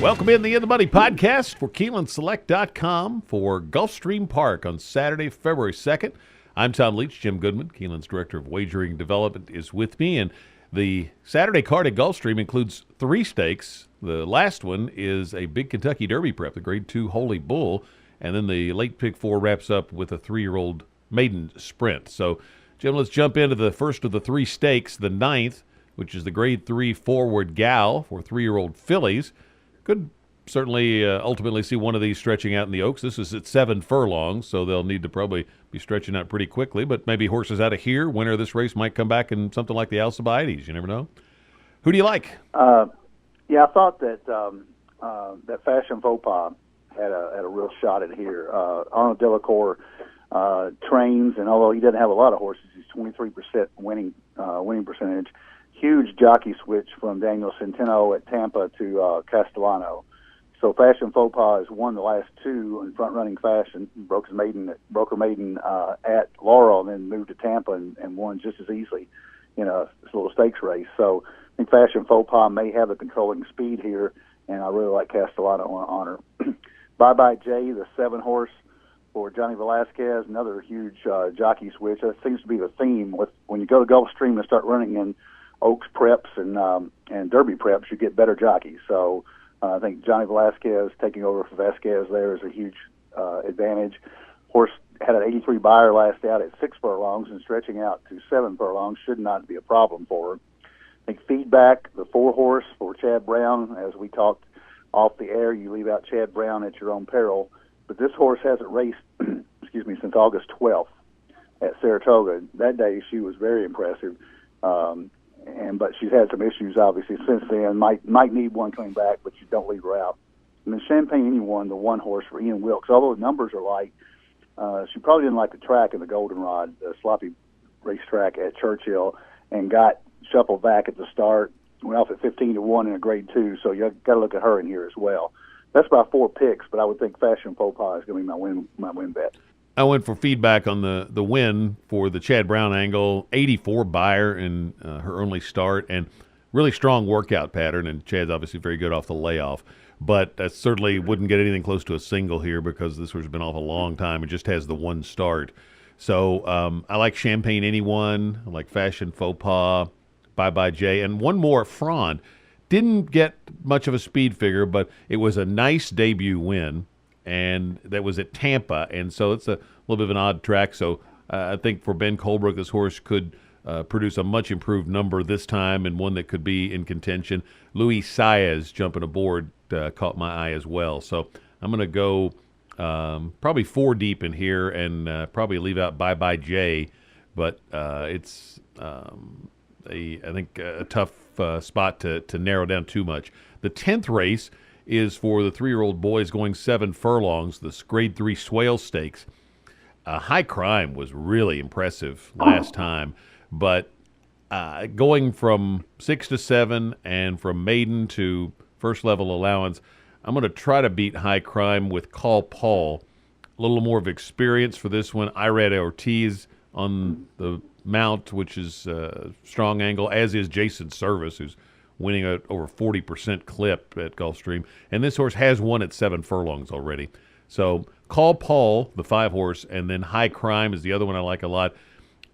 Welcome in the Money podcast for KeenelandSelect.com for Gulfstream Park on Saturday, February 2nd. I'm Tom Leach. Jim Goodman, Keeneland's Director of Wagering Development, is with me. And the Saturday card at Gulfstream includes 3 stakes. The last one is a big Kentucky Derby prep, the Grade 2 Holy Bull. And then the late pick 4 wraps up with a 3-year-old maiden sprint. So, Jim, let's jump into the first of the 3 stakes, the 9th, which is the Grade 3 Forward Gal for 3-year-old fillies. Could certainly ultimately see one of these stretching out in the Oaks. This is at 7 furlongs, so they'll need to probably be stretching out pretty quickly. But maybe horses out of here, winner of this race, might come back in something like the Alcibiades. You never know. Who do you like? Yeah, I thought that that Fashion Faux Pas had a real shot at here. Arnold Delacour trains, and although he doesn't have a lot of horses, he's 23% winning percentage. Huge jockey switch from Daniel Centeno at Tampa to Castellano. So Fashion Faux Pas has won the last 2 in front-running fashion. Broke her maiden at Laurel, and then moved to Tampa and won just as easily in a little stakes race. So I think Fashion Faux Pas may have the controlling speed here, and I really like Castellano on her. Bye Bye Jay, the 7-horse for Johnny Velasquez, another huge jockey switch. That seems to be the theme with when you go to Gulfstream and start running in Oaks preps and Derby preps, you get better jockeys. So I think Johnny Velasquez taking over for Vasquez there is a huge advantage. Horse had an 83 buyer last out at 6 furlongs and stretching out to 7 furlongs should not be a problem for her. I think Feedback, the 4-horse for Chad Brown, as we talked off the air, you leave out Chad Brown at your own peril. But this horse hasn't raced, since August 12th at Saratoga. That day she was very impressive. But she's had some issues, obviously, since then. Might need one coming back, but you don't leave her out. And then Champagne Anyone, the 1-horse for Ian Wilkes, although the numbers are light, she probably didn't like the track in the Goldenrod, the sloppy racetrack at Churchill, and got shuffled back at the start. Went off at 15-1 in a Grade 2, so you got to look at her in here as well. That's about 4 picks, but I would think Fashion Faux Pas is going to be my win bet. I went for Feedback on the win for the Chad Brown angle. 84 buyer in her only start, and really strong workout pattern. And Chad's obviously very good off the layoff, but certainly wouldn't get anything close to a single here because this horse has been off a long time and just has the 1 start. So I like Champagne Anyone. I like Fashion Faux Pas, Bye Bye Jay, and one more, Frond. Didn't get much of a speed figure, but it was a nice debut win. And that was at Tampa, and so it's a little bit of an odd track. So I think for Ben Colebrook, this horse could produce a much improved number this time, and one that could be in contention. Luis Saez jumping aboard caught my eye as well. So I'm going to go probably 4 deep in here, and probably leave out Bye Bye Jay. But it's I think a tough spot to narrow down too much. The 10th race is for the 3-year-old boys going 7 furlongs, this Grade 3 Swale Stakes. High Crime was really impressive last time, but going from 6 to 7 and from maiden to first level allowance, I'm going to try to beat High Crime with Call Paul. A little more of experience for this one. Irad Ortiz on the mount, which is strong angle, as is Jason Service, who's winning at over 40% clip at Gulfstream. And this horse has won at 7 furlongs already. So Call Paul, the 5-horse, and then High Crime is the other one I like a lot.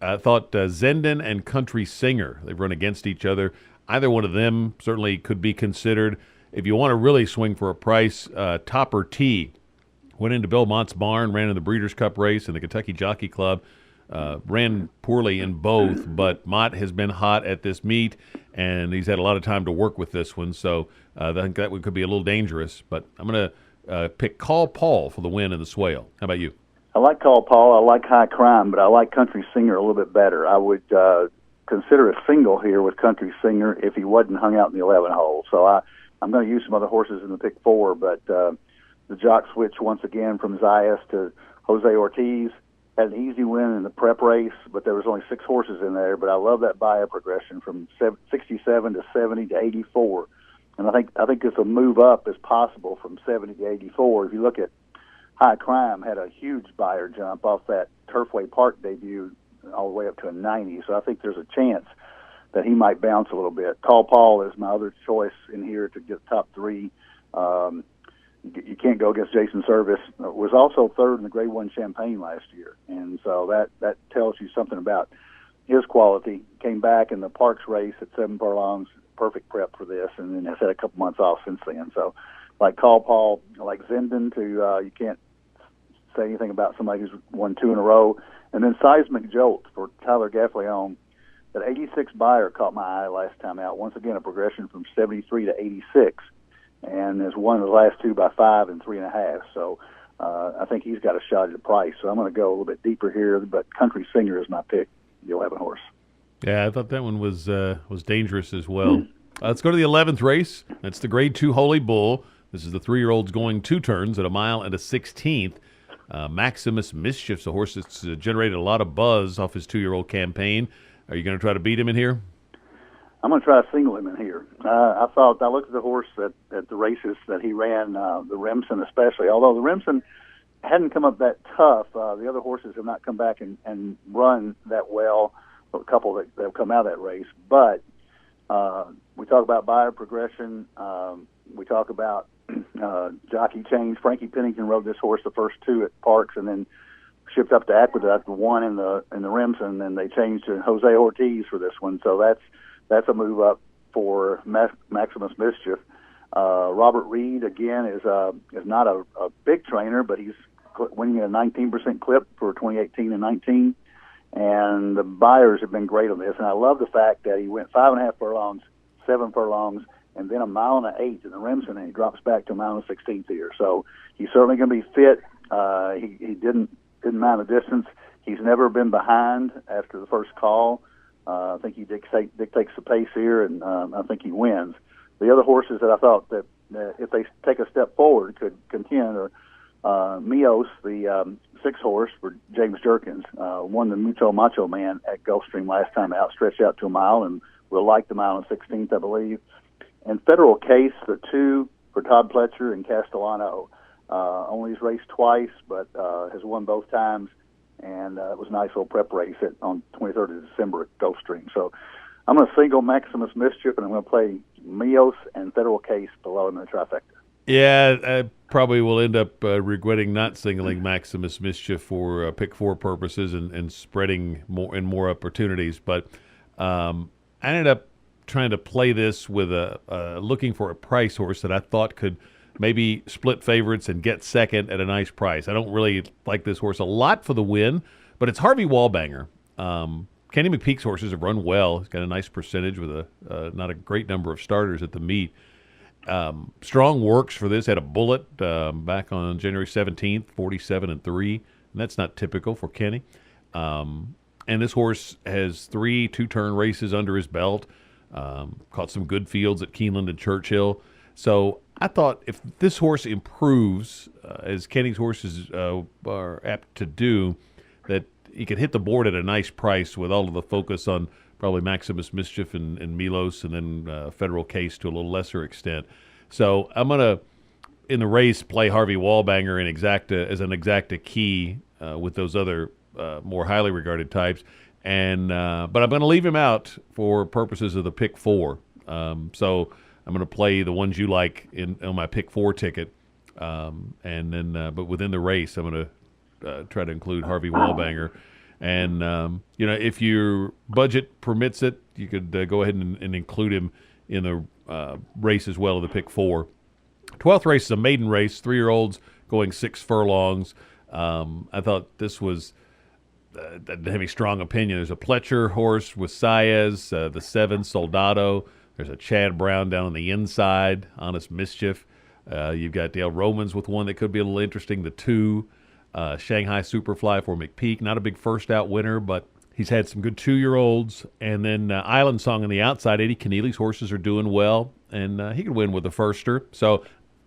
I thought Zenden and Country Singer, they've run against each other. Either one of them certainly could be considered. If you want to really swing for a price, Topper T went into Belmont's barn, ran in the Breeders' Cup race and the Kentucky Jockey Club. Ran poorly in both, but Mott has been hot at this meet, and he's had a lot of time to work with this one, so I think that one could be a little dangerous. But I'm going to pick Call Paul for the win in the Swale. How about you? I like Call Paul. I like High Crime, but I like Country Singer a little bit better. I would consider a single here with Country Singer if he wasn't hung out in the 11 hole. So I'm going to use some other horses in the pick 4, but the jock switch once again from Zayas to Jose Ortiz. Had an easy win in the prep race, but there was only 6 horses in there. But I love that buyer progression from 67 to 70 to 84, and I think this will move up as possible from 70 to 84. If you look at High Crime, had a huge buyer jump off that Turfway Park debut all the way up to a 90. So I think there's a chance that he might bounce a little bit. Call Paul is my other choice in here to get top 3. You can't go against Jason Service. Was also third in the Grade 1 Champagne last year, and so that tells you something about his quality. Came back in the Parks race at 7 furlongs, perfect prep for this, and then has had a couple months off since then. So, like Call Paul, like Zenden, you can't say anything about somebody who's won 2 in a row. And then Seismic Jolt for Tyler Gaffleon. That 86 buyer caught my eye last time out. Once again, a progression from 73 to 86. And has won the last 2 by 5 and 3.5. So I think he's got a shot at the price. So I'm going to go a little bit deeper here, but Country Singer is my pick, the 11 horse. Yeah, I thought that one was dangerous as well. Let's go to the 11th race. That's the Grade 2 Holy Bull. This is the 3-year-olds going 2 turns at 1 mile and a 16th. Maximus Mischief's a horse that's generated a lot of buzz off his 2-year-old campaign. Are you going to try to beat him in here? I'm going to try to single him in here. I looked at the horse at the races that he ran, the Remsen especially. Although the Remsen hadn't come up that tough, the other horses have not come back and run that well. A couple that have come out of that race. But we talk about buyer progression. We talk about jockey change. Frankie Pennington rode this horse the first 2 at Parks, and then shipped up to Aqueduct, the 1 in the Remsen, and they changed to Jose Ortiz for this one. So that's a move up for Maximus Mischief. Robert Reed, again, is not a big trainer, but he's winning at a 19% clip for 2018 and 19. And the buyers have been great on this. And I love the fact that he went 5.5 furlongs, 7 furlongs, and then 1 mile and an 8 in the Remsen, and he drops back to 1 mile and 16th here. So he's certainly going to be fit. He didn't mind the distance. He's never been behind after the first call. I think he dictates the pace here, and I think he wins. The other horses that I thought that if they take a step forward could contend are Mios, the 6 horse for James Jerkins, won the Mucho Macho Man at Gulfstream last time out, stretched out to 1 mile, and will like the 1 mile and 16th, I believe. And Federal Case, the 2 for Todd Pletcher and Castellano. Only has raced twice, but has won both times. And it was a nice little prep race on 23rd of December at Gulfstream. So I'm going to single Maximus Mischief, and I'm going to play Mios and Federal Case below him in the trifecta. Yeah, I probably will end up regretting not singling Maximus Mischief for pick 4 purposes and spreading more opportunities. But I ended up trying to play this with looking for a price horse that I thought could maybe split favorites and get second at a nice price. I don't really like this horse a lot for the win, but it's Harvey Wallbanger. Kenny McPeek's horses have run well. He's got a nice percentage with not a great number of starters at the meet. Strong works for this. Had a bullet back on January 17th, 47-3. And that's not typical for Kenny. And this horse has 3 two-turn races under his belt. Caught some good fields at Keeneland and Churchill. So I thought if this horse improves, as Kenny's horses are apt to do, that he could hit the board at a nice price with all of the focus on probably Maximus Mischief and Milos, and then Federal Case to a little lesser extent. So I'm going to, in the race, play Harvey Wallbanger in exacta as an exacta key with those other more highly regarded types. And but I'm going to leave him out for purposes of the pick 4. So I'm going to play the ones you like on my pick 4 ticket, and then but within the race, I'm going to try to include Harvey Wallbanger. And if your budget permits it, you could go ahead and include him in the race as well of the pick 4. 12th race is a maiden race, 3-year-olds going 6 furlongs. I thought this was. Have a strong opinion. There's a Pletcher horse with Saez, the 7 Soldado. There's a Chad Brown down on the inside, Honest Mischief. You've got Dale Romans with one that could be a little interesting, the 2 Shanghai Superfly for McPeek. Not a big first out winner, but he's had some good 2-year-olds. And then Island Song on the outside. Eddie Keneally's horses are doing well, and he could win with the firster. So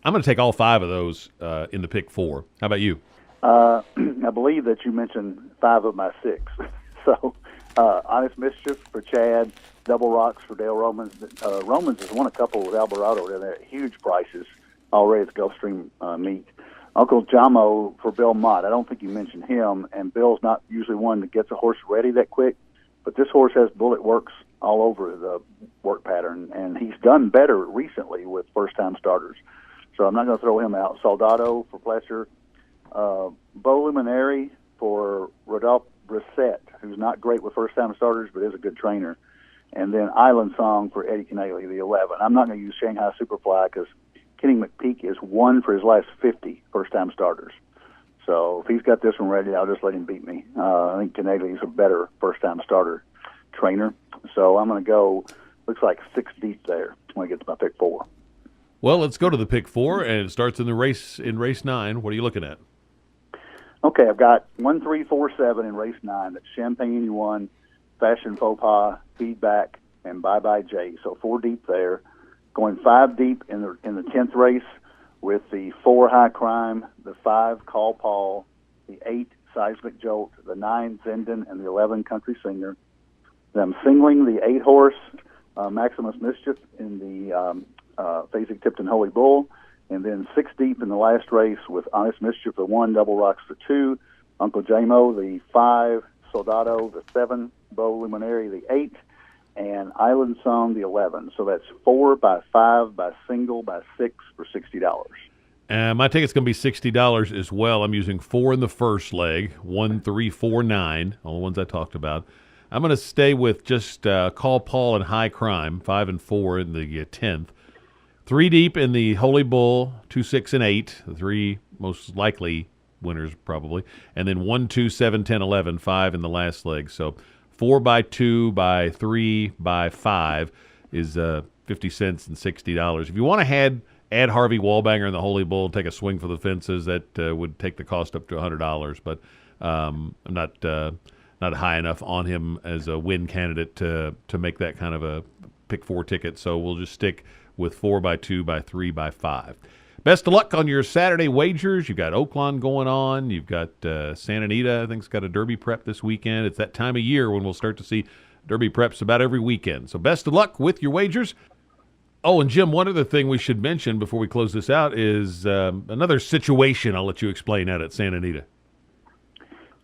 I'm going to take all 5 of those in the pick 4. How about you? I believe that you mentioned 5 of my 6. So, Honest Mischief for Chad, Double Rocks for Dale Romans. Romans has won a couple with Alvarado. They're at huge prices already at the Gulfstream meet. Uncle Jamo for Bill Mott. I don't think you mentioned him, and Bill's not usually one that gets a horse ready that quick, but this horse has bullet works all over the work pattern, and he's done better recently with first-time starters. So I'm not going to throw him out. Soldado for Fletcher, Bo Luminary for Rodolphe Brissett, who's not great with first-time starters but is a good trainer, and then Island Song for Eddie Kennelly, the 11. I'm not going to use Shanghai Superfly because Kenny McPeak is 1 for his last 50 first-time starters. So if he's got this one ready, I'll just let him beat me. I think Kennelly is a better first-time starter trainer. So I'm going to go, looks like 6 deep there when I get to my pick 4. Well, let's go to the pick 4, and it starts in race 9. What are you looking at? Okay, I've got 1, 3, 4, 7 in race 9. That's Champagne 81, Fashion Faux Pas, Feedback, and Bye Bye Jay. So 4 deep there. Going 5 deep in the 10th race with the 4 High Crime, the 5 Call Paul, the 8 Seismic Jolt, the 9 Zenden, and the 11 Country Singer. Then I'm singling the 8 horse Maximus Mischief in the Phasing Tipton Holy Bull, and then 6 deep in the last race with Honest Mischief, the 1, Double Rocks, the 2, Uncle Jamo, the 5, Soldado, the 7, Bo Luminary, the 8, and Island Song, the 11. So that's 4 by 5 by single by 6 for $60. And my ticket's going to be $60 as well. I'm using 4 in the first leg, 1, 3, 4, 9, all the ones I talked about. I'm going to stay with just Call Paul and High Crime, 5 and 4 in the 10th. 3 deep in the Holy Bull, 2, 6, and 8, the 3 most likely winners probably. And then 1, 2, 7, 10, 11, 5 in the last leg. So 4 by 2 by 3 by 5 is 50 cents and $60. If you want to add Harvey Wallbanger in the Holy Bull, take a swing for the fences, that would take the cost up to $100. But I'm not high enough on him as a win candidate to make that kind of a pick 4 ticket. So we'll just stick with 4 by 2 by 3 by 5. Best of luck on your Saturday wagers. You've got Oaklawn going on. You've got Santa Anita, I think, has got a Derby prep this weekend. It's that time of year when we'll start to see Derby preps about every weekend. So best of luck with your wagers. Oh, and Jim, one other thing we should mention before we close this out is another situation I'll let you explain out at Santa Anita.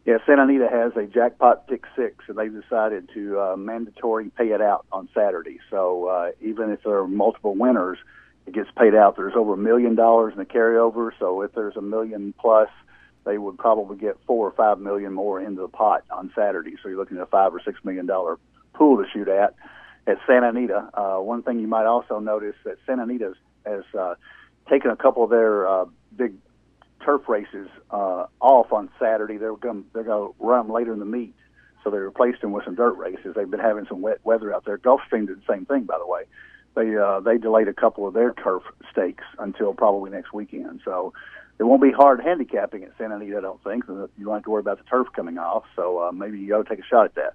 Yeah, Santa Anita has a jackpot pick 6, and they've decided to mandatory pay it out on Saturday. So even if there are multiple winners, it gets paid out. There's over $1 million in the carryover, so if there's $1 million plus, they would probably get $4 or $5 million more into the pot on Saturday. So you're looking at a $5 or $6 million pool to shoot at Santa Anita. One thing you might also notice that Santa Anita has taken a couple of their big turf races off on Saturday. They're going to run them later in the meet, so they replaced them with some dirt races. They've been having some wet weather out there. Gulfstream did the same thing, by the way. They delayed a couple of their turf stakes until probably next weekend. So it won't be hard handicapping at Santa Anita, I don't think. You won't have to worry about the turf coming off. So maybe you ought to take a shot at that.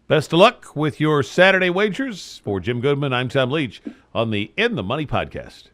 Best of luck with your Saturday wagers. For Jim Goodman, I'm Tom Leach on the In the Money podcast.